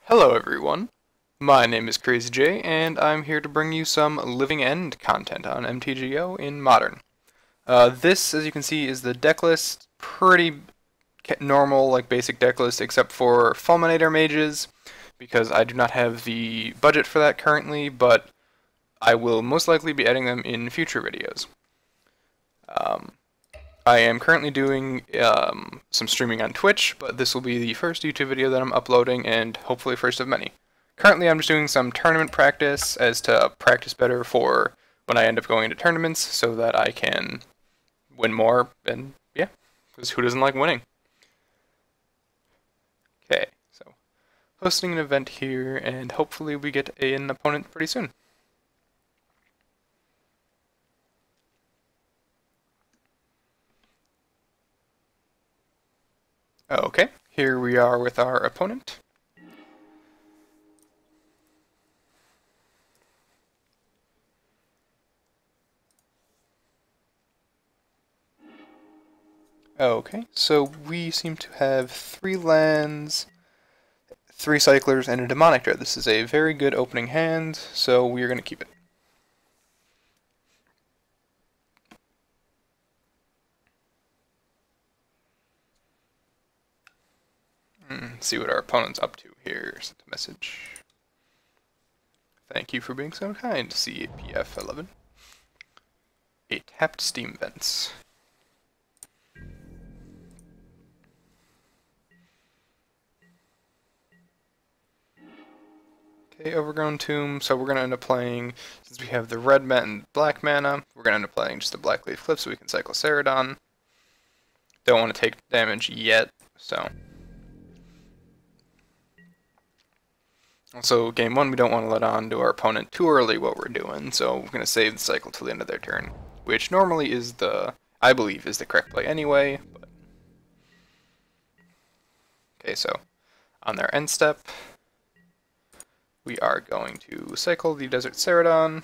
Hello everyone, my name is Crazy J, and I'm here to bring you some Living End content on MTGO in Modern. This, as you can see, is the deck list. Pretty normal, like basic deck list, except for Fulminator Mages, because I do not have the budget for that currently, but I will most likely be adding them in future videos. I am currently doing some streaming on Twitch, but this will be the first YouTube video that I'm uploading, and hopefully first of many. Currently I'm just doing some tournament practice as to practice better for when I end up going into tournaments so that I can win more, and yeah, because who doesn't like winning? Okay, so hosting an event here, and hopefully we get an opponent pretty soon. Okay, here we are with our opponent. Okay, so we seem to have 3 lands, 3 cyclers, and a demonic dread. This is a very good opening hand, so we are going to keep it. See what our opponent's up to here. Sent a message. Thank you for being so kind, CPF11. 8 tapped steam vents. Okay, Overgrown Tomb, so we're going to end up playing, since we have the red mana and black mana, we're going to end up playing just a Black Leaf Cliff so we can cycle Ceradon. Don't want to take damage yet, so. Also, game 1, we don't want to let on to our opponent too early what we're doing, so we're going to save the cycle till the end of their turn, which normally is I believe, is the correct play anyway. But. Okay, so on their end step, we are going to cycle the Desert Ceradon.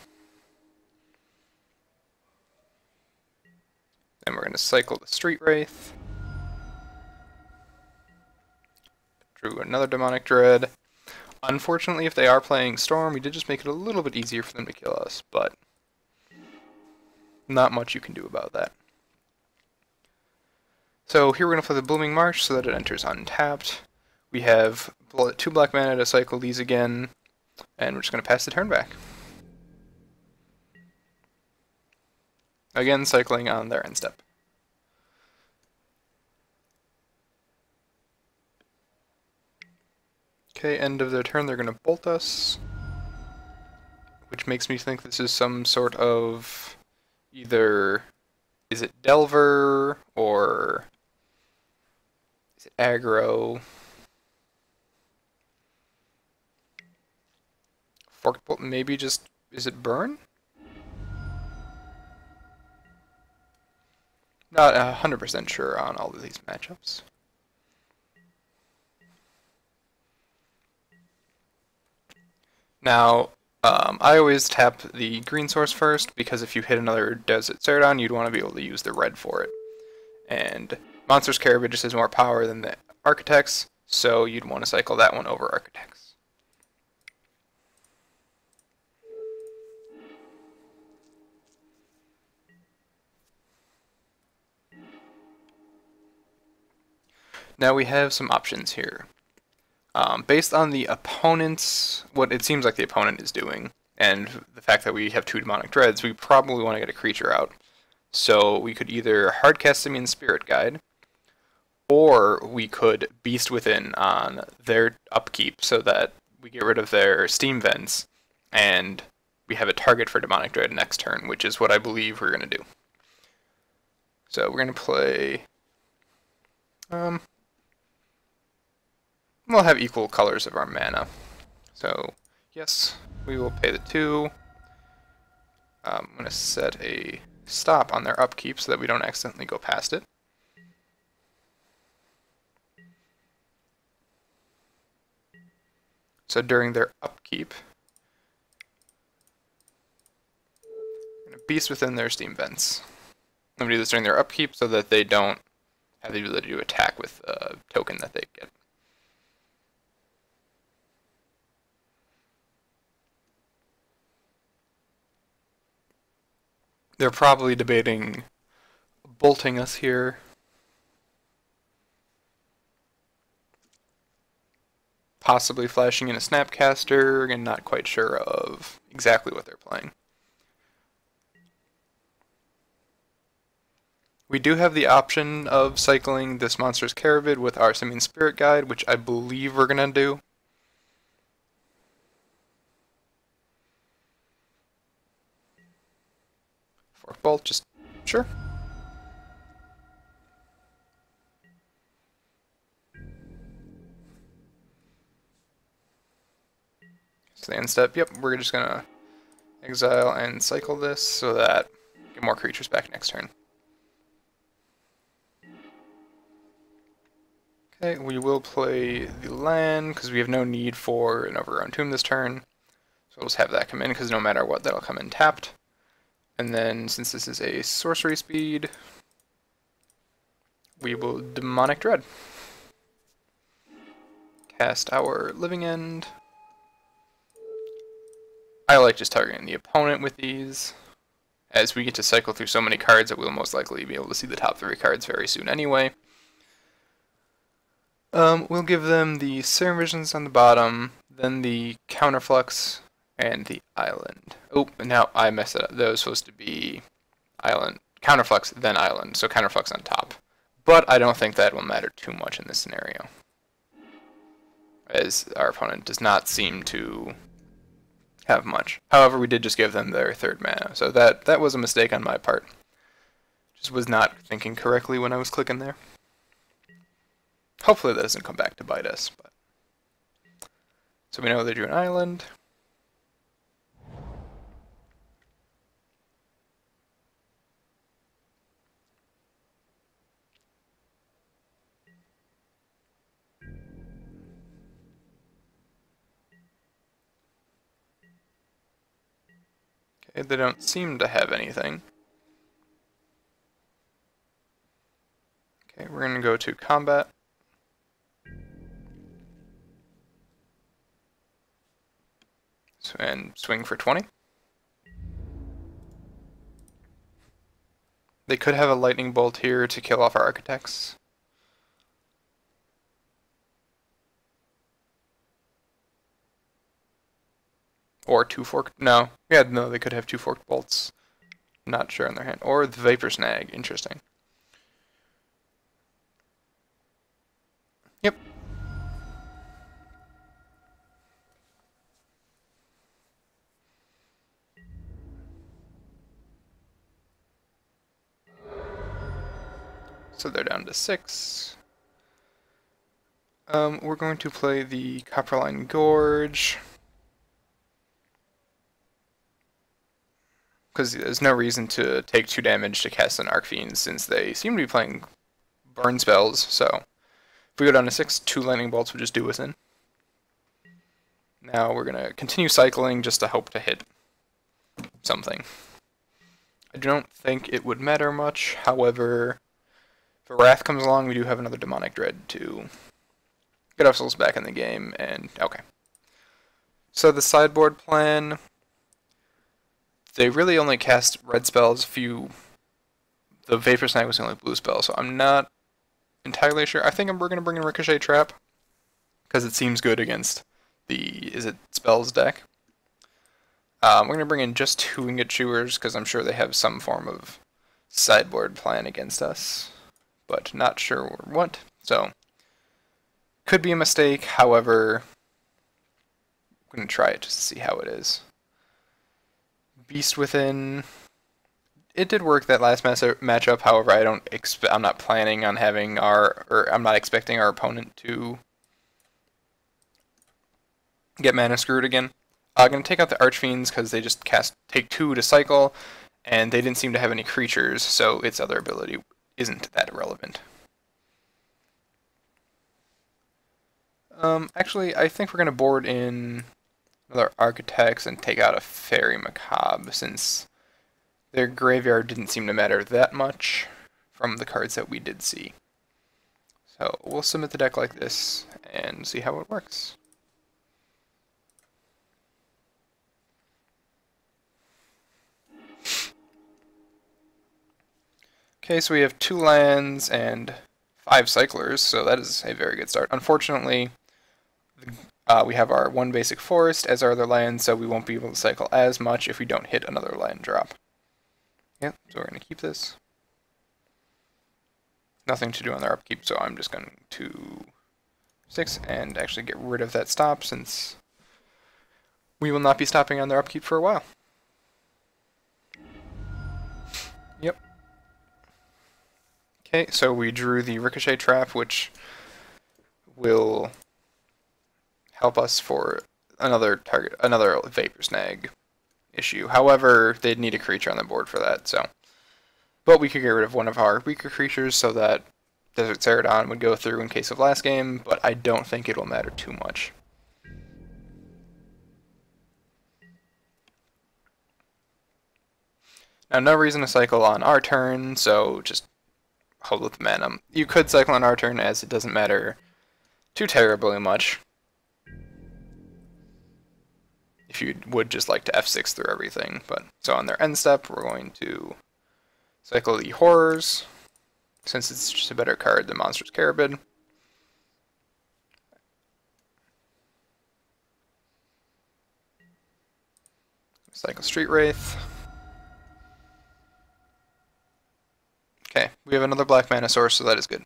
Then we're going to cycle the Street Wraith. Drew another Demonic Dread. Unfortunately, if they are playing Storm, we did just make it a little bit easier for them to kill us, but not much you can do about that. So here we're going to play the Blooming Marsh so that it enters untapped. We have 2 black mana to cycle these again, and we're just going to pass the turn back. Again, cycling on their end step. Okay, end of their turn, they're going to bolt us, which makes me think this is some sort of either, is it Delver, or is it Aggro? Forked Bolt, maybe just, is it Burn? Not 100% sure on all of these matchups. Now, I always tap the green source first, because if you hit another Desert Ceradon, you'd want to be able to use the red for it. And Monstrous Caribou just has more power than the Architects, so you'd want to cycle that one over Architects. Now we have some options here. Based on the opponent's, what it seems like the opponent is doing, and the fact that we have 2 Demonic Dreads, we probably want to get a creature out. So we could either hardcast Simian Spirit Guide, or we could Beast Within on their upkeep so that we get rid of their Steam Vents, and we have a target for Demonic Dread next turn, which is what I believe we're going to do. So we're going to play... we'll have equal colors of our mana. So, yes, we will pay the 2. I'm going to set a stop on their upkeep so that we don't accidentally go past it. So during their upkeep, I'm going to Beast Within their Steam Vents. I'm going to do this during their upkeep so that they don't have the ability to attack with a token that they get. They're probably debating bolting us here. Possibly flashing in a Snapcaster, and not quite sure of exactly what they're playing. We do have the option of cycling this Monstrous Caravid with our Simian Spirit Guide, which I believe we're going to do. Fork Bolt, just sure. So the end step, yep, we're just going to exile and cycle this so that we get more creatures back next turn. Okay, we will play the land because we have no need for an Overgrown Tomb this turn. So we'll just have that come in because no matter what, that'll come in tapped. And then since this is a sorcery speed, we will Demonic Dread. Cast our Living End. I like just targeting the opponent with these, as we get to cycle through so many cards that we'll most likely be able to see the top 3 cards very soon anyway. We'll give them the Serum Visions on the bottom, then the Counterflux, and the Island. Oh, now I messed it up. That was supposed to be Island, Counterflux, then Island, so Counterflux on top. But I don't think that will matter too much in this scenario, as our opponent does not seem to have much. However, we did just give them their 3rd mana, so that was a mistake on my part. Just was not thinking correctly when I was clicking there. Hopefully that doesn't come back to bite us. But so we know they drew an island. Okay, they don't seem to have anything. Okay, we're going to go to combat. And swing for 20. They could have a lightning bolt here to kill off our architects. Or 2 forked. No. Yeah, no, they could have 2 forked bolts. Not sure on their hand. Or the Vapor Snag. Interesting. Yep. So they're down to 6. We're going to play the Copperline Gorge, because there's no reason to take 2 damage to cast an Arcfiend since they seem to be playing burn spells, so if we go down to 6, 2 lightning bolts would just do us in. Now we're going to continue cycling just to hope to hit something. I don't think it would matter much, however, if a Wrath comes along, we do have another Demonic Dread to get ourselves back in the game, and okay. So the sideboard plan, they really only cast red spells, the Vapor Snag was the only blue spell, so I'm not entirely sure. I think we're going to bring in Ricochet Trap, because it seems good against the Izzet spells deck. We're going to bring in just 2 Ingot Chewers, because I'm sure they have some form of sideboard plan against us, but not sure what, so could be a mistake. However, I'm going to try it just to see how it is. Beast Within, it did work that last matchup. However, I'm not planning on having I'm not expecting our opponent to get mana screwed again. I'm going to take out the Archfiends because they just take 2 to cycle, and they didn't seem to have any creatures, so its other ability isn't that relevant. Actually, I think we're going to board in another Architects and take out a Fairy Macabre, since their graveyard didn't seem to matter that much from the cards that we did see. So we'll submit the deck like this and see how it works. Okay, so we have 2 lands and 5 cyclers, so that is a very good start. Unfortunately, we have our 1 basic forest as our other land, so we won't be able to cycle as much if we don't hit another land drop. Yep, so we're going to keep this. Nothing to do on their upkeep, so I'm just going to 6 and actually get rid of that stop, since we will not be stopping on their upkeep for a while. Yep. Okay, so we drew the Ricochet Trap, which will help us for another Vapor Snag issue. However, they'd need a creature on the board for that, so. But we could get rid of one of our weaker creatures so that Desert Ceradon would go through in case of last game, but I don't think it will matter too much. Now, no reason to cycle on our turn, so just hold with the mana. You could cycle on our turn, as it doesn't matter too terribly much. If you would just like to F6 through everything. But so on their end step, we're going to cycle the Horrors, since it's just a better card than Monstrous Carabid. Cycle Street Wraith. Okay, we have another black mana source, so that is good.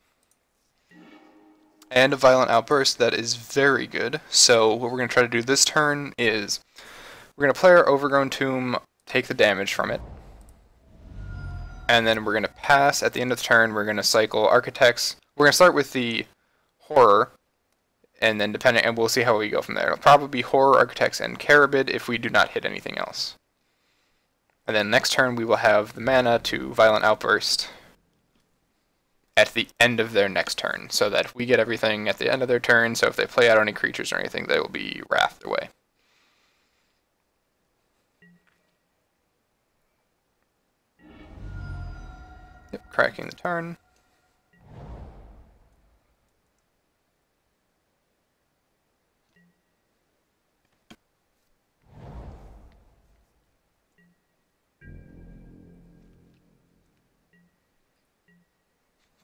And a Violent Outburst, that is very good. So what we're going to try to do this turn is we're going to play our Overgrown Tomb, take the damage from it. And then we're going to pass. At the end of the turn, we're going to cycle Architects. We're going to start with the Horror, and then and we'll see how we go from there. It'll probably be Horror, Architects, and Carabid if we do not hit anything else. And then next turn, we will have the mana to Violent Outburst at the end of their next turn, so that we get everything at the end of their turn, so if they play out any creatures or anything, they will be wrathed away. Yep, cracking the turn.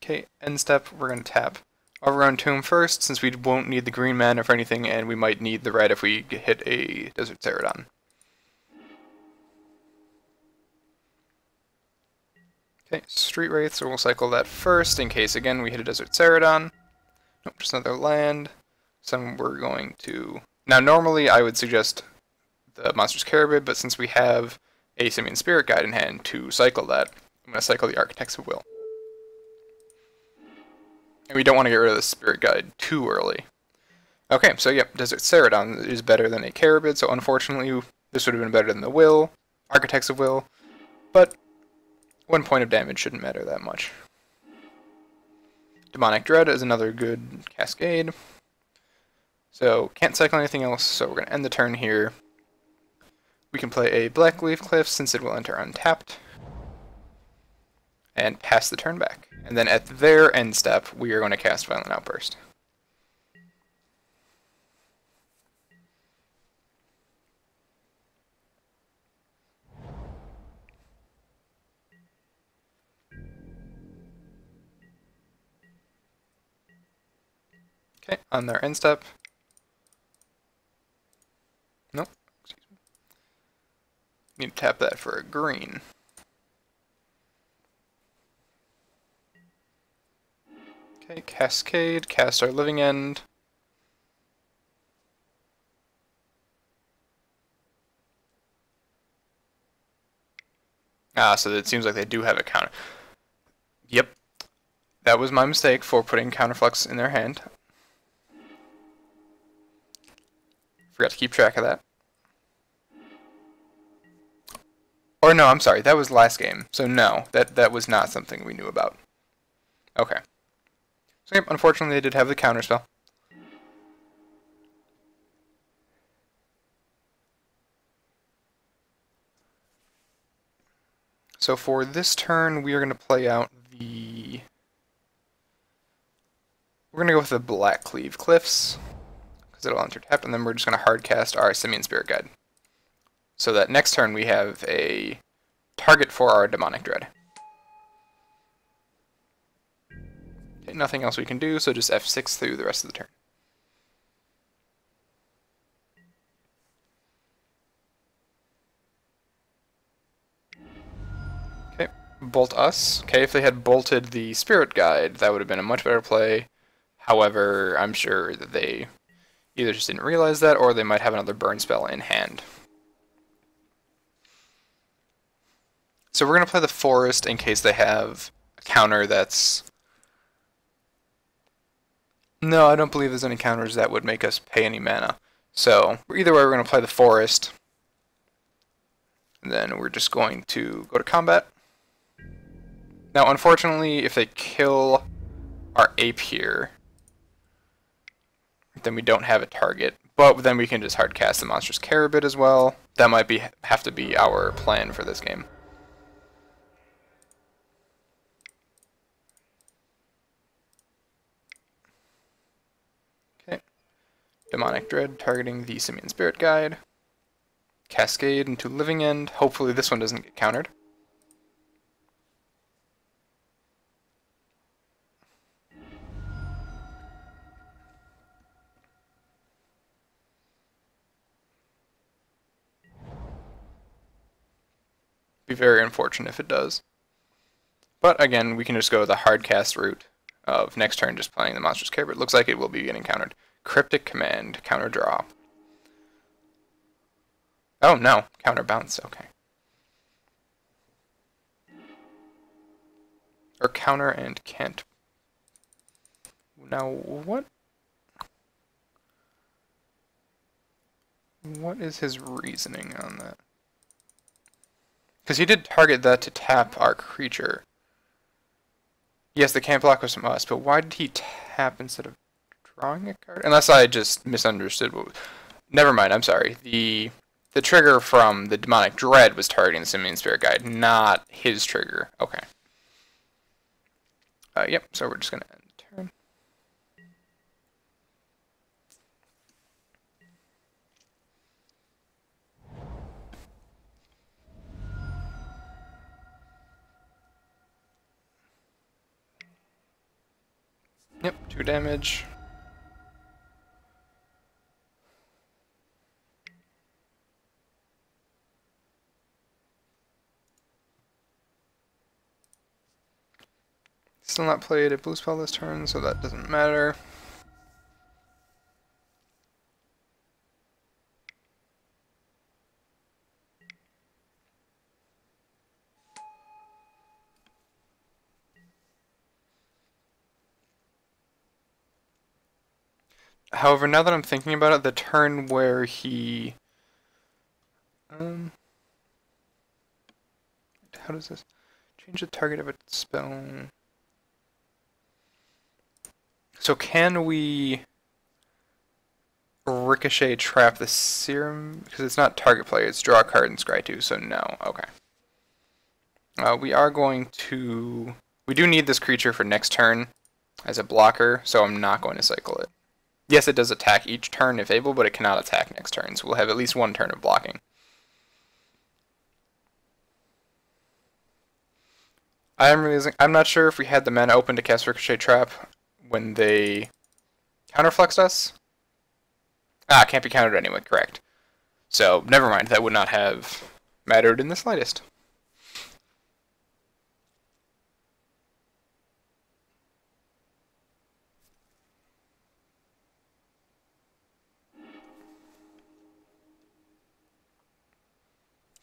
Okay, end step, we're going to tap Overgrown Tomb first, since we won't need the green mana for anything, and we might need the red if we hit a Desert Ceradon. Okay, Street Wraith, so we'll cycle that first, in case, again, we hit a Desert Ceradon. Nope, just another land. So we're going to... Now, normally I would suggest the Monstrous Carabid, but since we have a Simian Spirit Guide in hand to cycle that, I'm going to cycle the Architects of Will. And we don't want to get rid of the Spirit Guide too early. Okay, so yep, Desert Ceradon is better than a Carabid, so unfortunately this would have been better than the Will, Architects of Will, but 1 point of damage shouldn't matter that much. Demonic Dread is another good Cascade. So can't cycle anything else, so we're going to end the turn here. We can play a Blackleaf Cliff since it will enter untapped, and pass the turn back. And then at their end step, we are going to cast Violent Outburst. Okay, on their end step. Nope, excuse me. Need to tap that for a green. Okay, Cascade, cast our Living End. Ah, so it seems like they do have a counter. Yep, that was my mistake for putting Counterflux in their hand. Forgot to keep track of that. Or no, I'm sorry, that was last game. So no, that was not something we knew about. Okay. So yep, unfortunately they did have the counterspell. So for this turn, we are going to play out the... We're going to go with the Blackleaf Cliffs, because it'll enter tap, and then we're just going to hardcast our Simian Spirit Guide. So that next turn we have a target for our Demonic Dread. Okay, nothing else we can do, so just F6 through the rest of the turn. Okay, bolt us. Okay, if they had bolted the Spirit Guide, that would have been a much better play. However, I'm sure that they either just didn't realize that, or they might have another burn spell in hand. So we're going to play the Forest in case they have a counter that's... No, I don't believe there's any counters that would make us pay any mana. So, either way, we're going to play the Forest. And then we're just going to go to combat. Now, unfortunately, if they kill our ape here, then we don't have a target. But then we can just hardcast the Monstrous Carabid as well. That might have to be our plan for this game. Okay. Demonic Dread targeting the Simian Spirit Guide. Cascade into Living End. Hopefully this one doesn't get countered. Be very unfortunate if it does. But again, we can just go the hardcast route of next turn just playing the Monstrous Carabid. It looks like it will be getting countered. Cryptic Command, counter draw. Oh no, counter bounce, okay. Or counter and can't. Now what? What is his reasoning on that? Because he did target that to tap our creature. Yes, the can't block was from us, but why did he tap instead of drawing a card? Unless I just misunderstood what was... Never mind, I'm sorry. The trigger from the Demonic Dread was targeting the Simian Spirit Guide, not his trigger. Okay. Yep, so we're just going to end the turn. Yep, 2 damage. Still not played a blue spell this turn, so that doesn't matter. However, now that I'm thinking about it, the turn where he... how does this... Change the target of a spell... So can we ricochet trap the serum? Because it's not target play, it's draw a card and scry 2, so no. Okay. We are going to... We do need this creature for next turn as a blocker, so I'm not going to cycle it. Yes, it does attack each turn if able, but it cannot attack next turn, so we'll have at least one turn of blocking. I'm not sure if we had the mana open to cast Ricochet Trap when they counterflexed us. Ah, can't be countered anyway, correct. So, never mind, that would not have mattered in the slightest.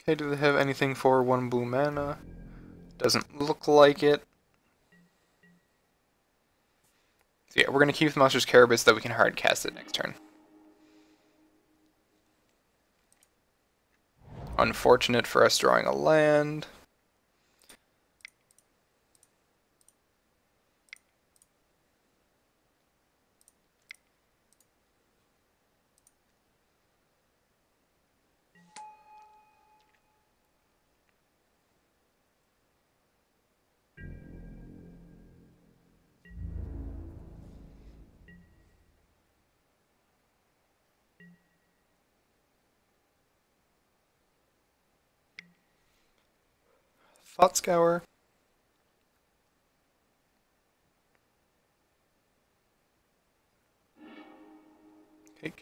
Okay, do they have anything for 1 blue mana? Doesn't look like it. So yeah, we're going to keep the Monstrous Carabid so that we can hard cast it next turn. Unfortunate for us drawing a land. Thought Scour.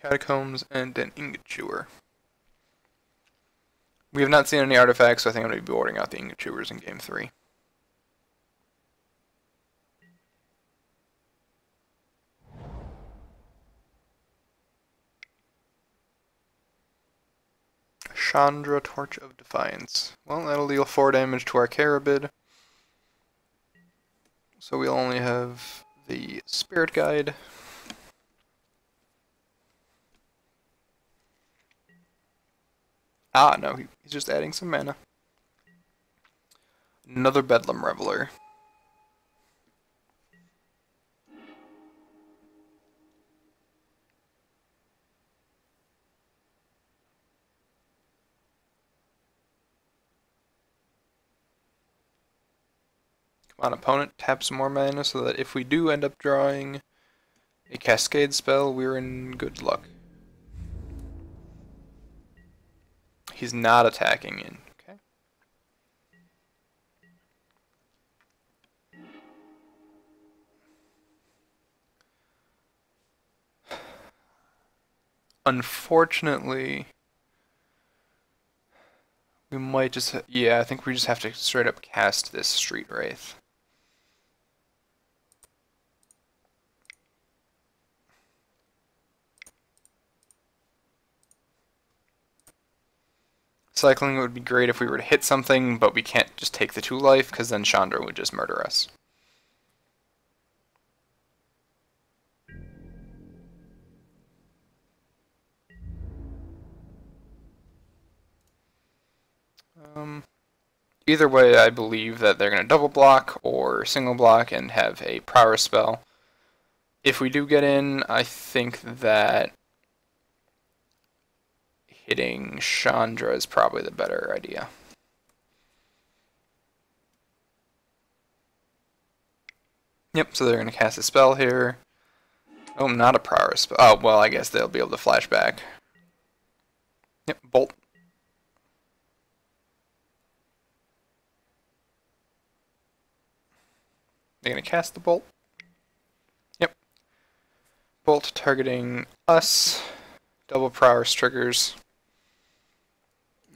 Catacombs, and an Ingot Chewer. We have not seen any artifacts, so I think I'm going to be boarding out the Ingot Chewers in Game 3. Chandra, Torch of Defiance. Well, that'll deal 4 damage to our Carabid. So we'll only have the Spirit Guide. Ah, no, he's just adding some mana. Another Bedlam Reveler. Come on, opponent, tap some more mana so that if we do end up drawing a Cascade spell, we're in good luck. He's not attacking in. Okay. Unfortunately, we might just... yeah, I think we just have to straight up cast this Street Wraith. Cycling would be great if we were to hit something, but we can't just take the 2 life, because then Chandra would just murder us. Either way, I believe that they're going to double block or single block and have a prowess spell. If we do get in, I think that hitting Chandra is probably the better idea. Yep, so they're going to cast a spell here. Oh, not a prowess spell. Oh, well, I guess they'll be able to flash back. Yep, bolt. They're going to cast the bolt. Yep. Bolt targeting us. Double prowess triggers.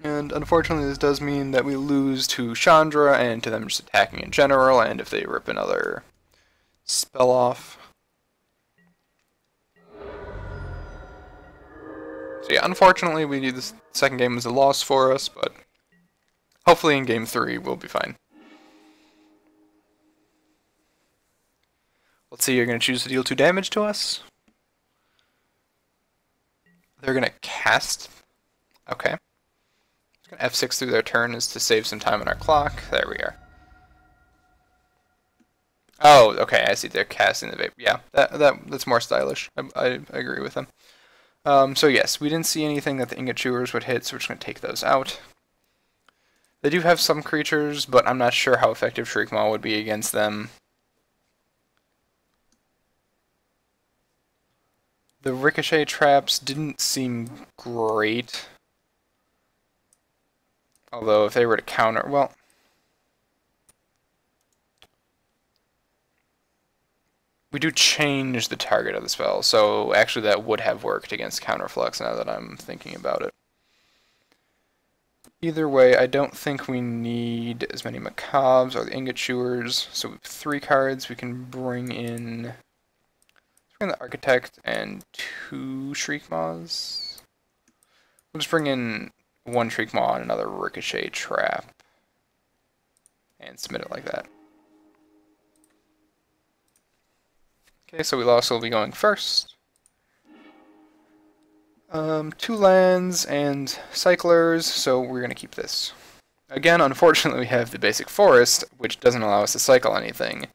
And unfortunately this does mean that we lose to Chandra and to them just attacking in general, and if they rip another spell off. So yeah, unfortunately we knew this second game was a loss for us, but hopefully in Game 3 we'll be fine. Let's see, you're going to choose to deal 2 damage to us. They're going to cast. Okay. F6 through their turn is to save some time on our clock. There we are. Oh, okay, I see. They're casting the vapor. Yeah, that's more stylish. I agree with them. So yes, we didn't see anything that the Ingot Chewers would hit, so we're just going to take those out. They do have some creatures, but I'm not sure how effective Shriekmaw would be against them. The ricochet traps didn't seem great. Although if they were to counter, well, we do change the target of the spell, so actually that would have worked against Counterflux now that I'm thinking about it. Either way, I don't think we need as many Macabres or the Ingot Chewers, so we have 3 cards. We can bring in the Architect and 2 Shriekmaws. We'll just bring in 1 Shriekmaw and another Ricochet Trap and submit it like that. Okay, so we'll also be going first. 2 lands and cyclers, so we're going to keep this. Again, unfortunately, we have the basic forest, which doesn't allow us to cycle anything.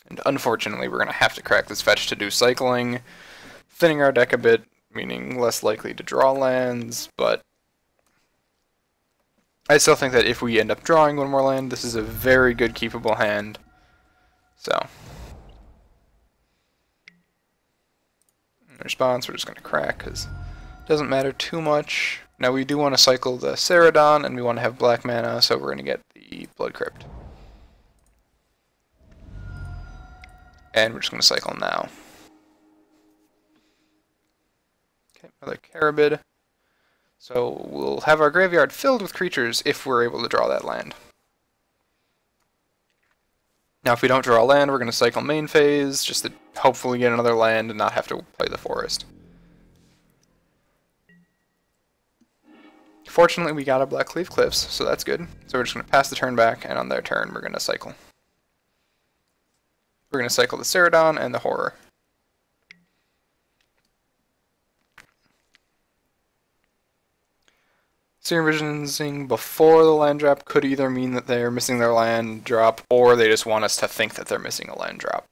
And unfortunately, we're going to have to crack this fetch to do cycling, thinning our deck a bit, meaning less likely to draw lands, but I still think that if we end up drawing 1 more land, this is a very good keepable hand. So, in response, we're just going to crack, because it doesn't matter too much. Now, we do want to cycle the Ceradon, and we want to have black mana, so we're going to get the Blood Crypt. And we're just going to cycle now. Okay, another Carabid. So we'll have our graveyard filled with creatures if we're able to draw that land. Now if we don't draw a land, we're going to cycle main phase, just to hopefully get another land and not have to play the forest. Fortunately, we got a Blackleaf Cliffs, so that's good. So we're just going to pass the turn back, and on their turn, we're going to cycle. We're going to cycle the Ceradon and the Horror. Serum Visioning before the land drop could either mean that they're missing their land drop, or they just want us to think that they're missing a land drop.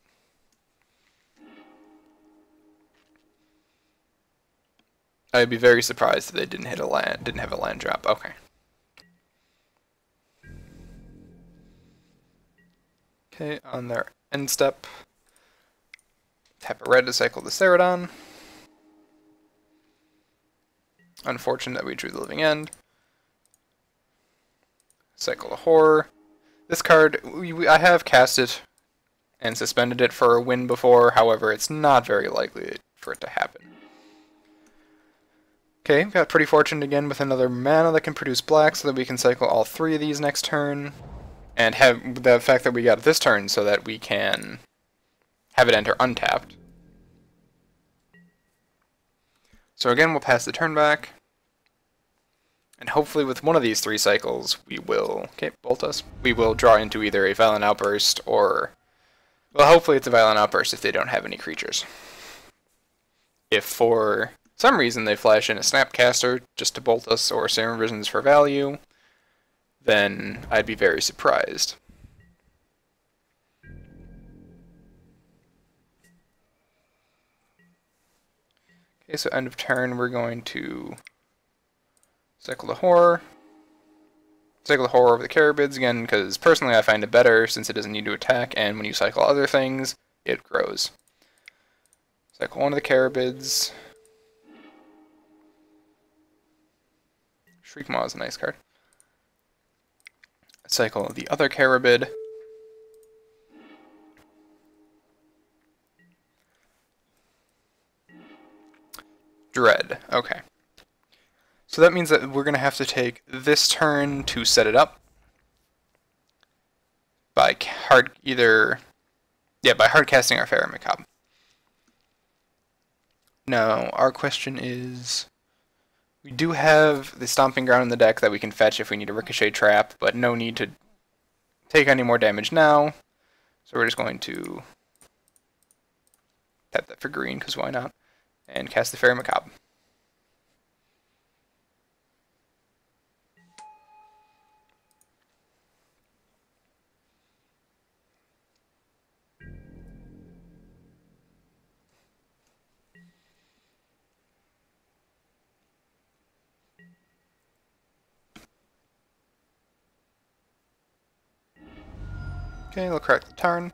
I'd be very surprised if they didn't have a land drop. Okay. Okay, on their end step, tap a red to cycle the Ceradon. Unfortunate that we drew the Living End. Cycle the Horror. This card, I have cast it and suspended it for a win before, however, it's not very likely for it to happen. Okay, got pretty fortunate again with another mana that can produce black so that we can cycle all three of these next turn. And have the fact that we got it this turn so that we can have it enter untapped. So again, we'll pass the turn back. And hopefully with one of these three cycles, we will, okay, bolt us. We will draw into either a Violent Outburst or, well, hopefully it's a Violent Outburst if they don't have any creatures. If for some reason they flash in a Snapcaster just to bolt us or Serum Visions for value, then I'd be very surprised. Okay, so end of turn we're going to cycle the Horror. Cycle the Horror over the Carabids again, because personally I find it better since it doesn't need to attack, and when you cycle other things, it grows. Cycle one of the Carabids. Shriekmaw is a nice card. Cycle the other Carabid. Dread. Okay. So that means that we're going to have to take this turn to set it up by hard casting our Fairy Macabre. Now, our question is, we do have the Stomping Ground in the deck that we can fetch if we need a Ricochet Trap, but no need to take any more damage now. So we're just going to tap that for green, because why not, and cast the Fairy Macabre. Okay, we'll correct the turn.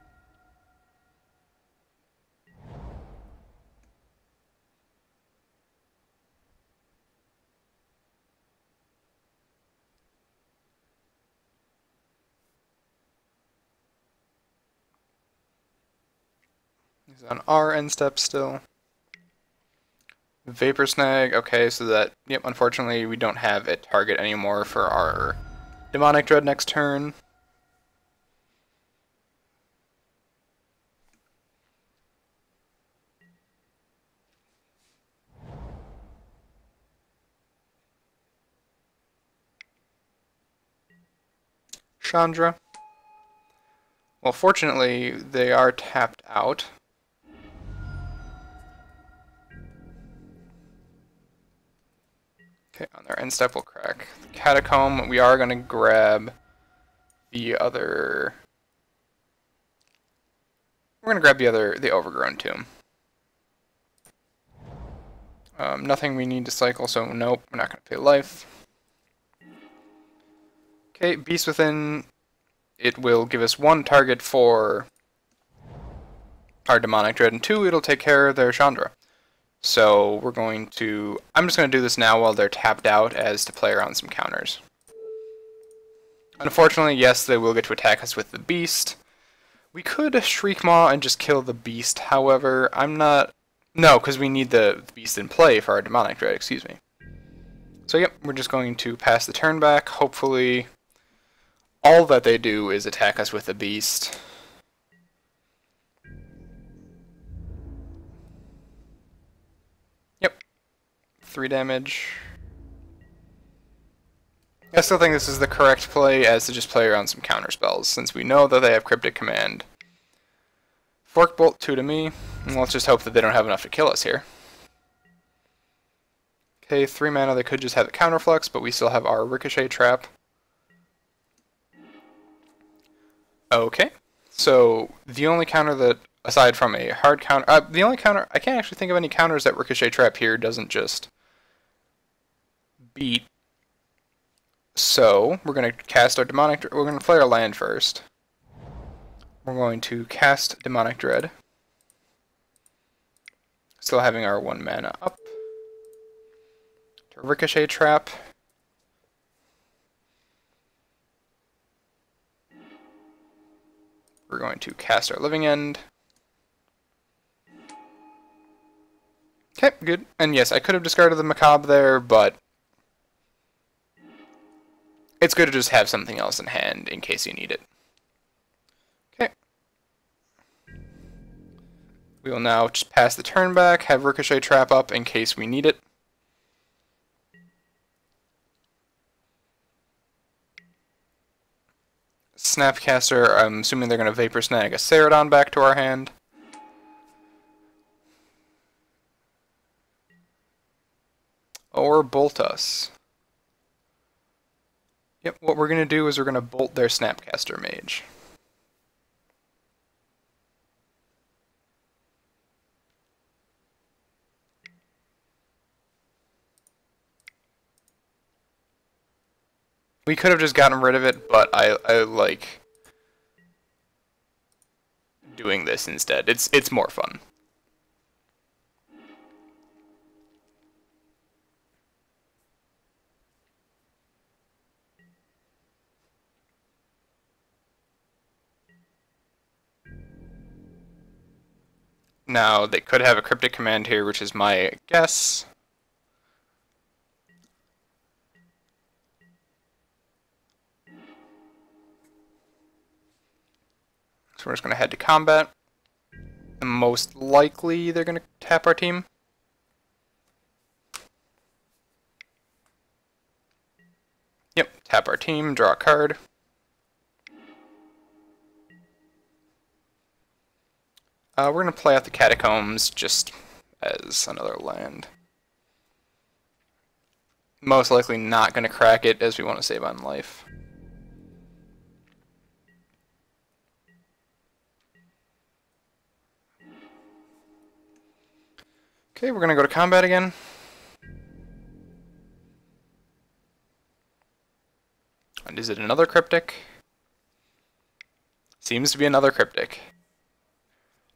He's on our end step still. Vapor Snag, okay, so that, yep, unfortunately we don't have a target anymore for our Demonic Dread next turn. Chandra. Well, fortunately, they are tapped out. Okay, on their end step, we'll crack the Catacomb. We are going to grab the other... We're going to grab the Overgrown Tomb. Nothing we need to cycle, so nope, we're not going to pay life. Okay, Beast Within, it will give us one target for our Demonic Dread, and two, it'll take care of their Chandra. So we're going to, I'm just going to do this now while they're tapped out as to play around some counters. Unfortunately, yes, they will get to attack us with the Beast, We could Shriek Maw and just kill the beast, however, I'm not... No, because we need the beast in play for our Demonic Dread, excuse me. So yep, we're just going to pass the turn back. Hopefully all that they do is attack us with the beast. Yep. 3 damage. I still think this is the correct play, as to just play around some counter spells, since we know that they have Cryptic Command. Fork Bolt 2 to me, and let's just hope that they don't have enough to kill us here. Okay, 3 mana, they could just have the Counterflux, but we still have our Ricochet Trap. Okay, so the only counter that, aside from a hard counter, the only counter, I can't actually think of any counters that Ricochet Trap here doesn't just beat. So, we're going to cast our Demonic Dread. We're going to play our land first. We're going to cast Demonic Dread. Still having our 1 mana up. To Ricochet Trap. We're going to cast our Living End. Okay, good. And yes, I could have discarded the Macabre there, but it's good to just have something else in hand in case you need it. Okay. We will now just pass the turn back, have Ricochet Trap up in case we need it. Snapcaster, I'm assuming they're going to Vapor Snag a Ceradon back to our hand. Or Bolt us. Yep, what we're going to do is we're going to bolt their Snapcaster Mage. We could have just gotten rid of it, but I like doing this instead. It's more fun. Now, they could have a Cryptic Command here, which is my guess. So we're just going to head to combat. And most likely, they're going to tap our team. Yep, tap our team, draw a card. We're going to play out the Catacombs just as another land. Most likely not going to crack it, as we want to save on life. Okay, we're going to go to combat again. And is it another Cryptic? Seems to be another Cryptic.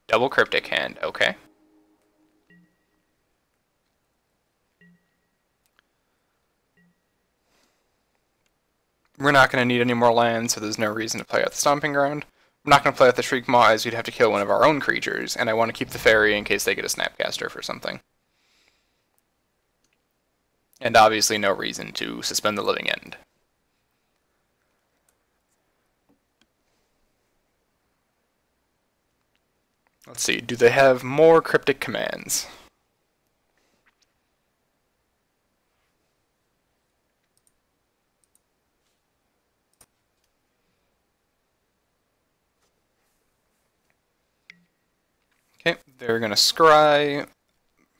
Double Cryptic hand, okay. We're not going to need any more lands, so there's no reason to play out the Stomping Ground. I'm not going to play out the Shriek Maw, as you'd have to kill one of our own creatures, and I want to keep the Fairy in case they get a Snapcaster for something. And obviously no reason to suspend the Living End. Let's see, do they have more Cryptic Commands? Okay, they're going to scry,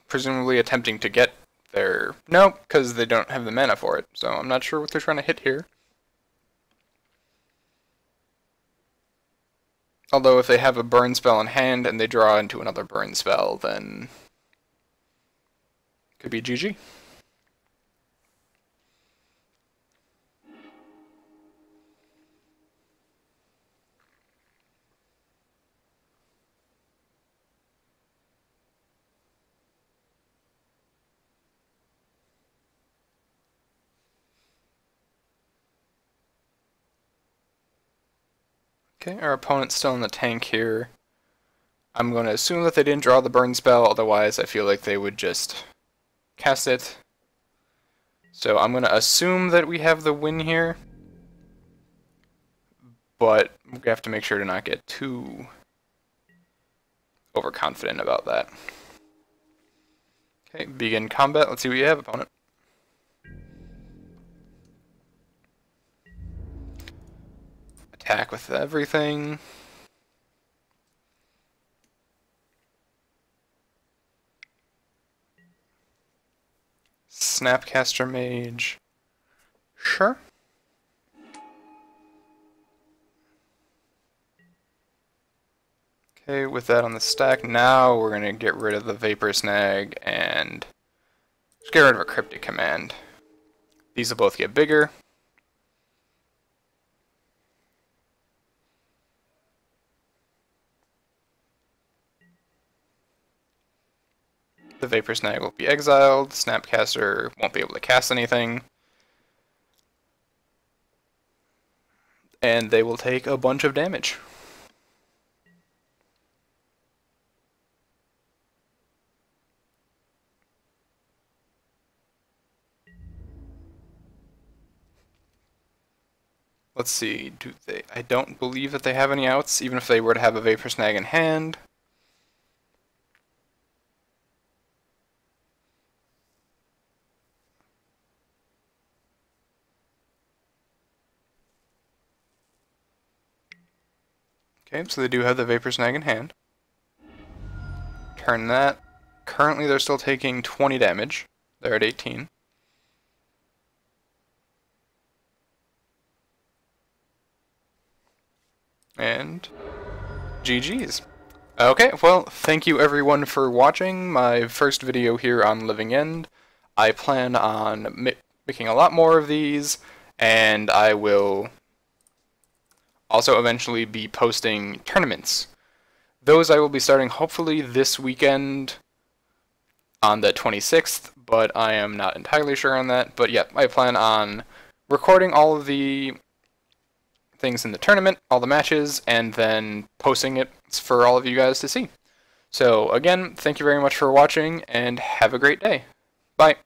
presumably attempting to get their... Nope, because they don't have the mana for it, so I'm not sure what they're trying to hit here. Although if they have a burn spell in hand and they draw into another burn spell, then could be GG. Okay, our opponent's still in the tank here. I'm going to assume that they didn't draw the burn spell, otherwise I feel like they would just cast it. So I'm going to assume that we have the win here, but we have to make sure to not get too overconfident about that. Okay, begin combat. Let's see what you have, opponent. Attack with everything. Snapcaster Mage. Sure. Okay, with that on the stack, now we're going to get rid of the Vapor Snag and just get rid of a Cryptic Command. These will both get bigger. The Vapor Snag will be exiled, Snapcaster won't be able to cast anything, and they will take a bunch of damage. Let's see, I don't believe that they have any outs, even if they were to have a Vapor Snag in hand. Okay, so they do have the Vapor Snag in hand. Turn that. Currently they're still taking 20 damage. They're at 18. And GG's. Okay, well, thank you everyone for watching my first video here on Living End. I plan on making a lot more of these, and I will also eventually be posting tournaments. Those I will be starting hopefully this weekend on the 26th, but I am not entirely sure on that. But yeah, I plan on recording all of the things in the tournament, all the matches, and then posting it for all of you guys to see. So again, thank you very much for watching, and have a great day. Bye.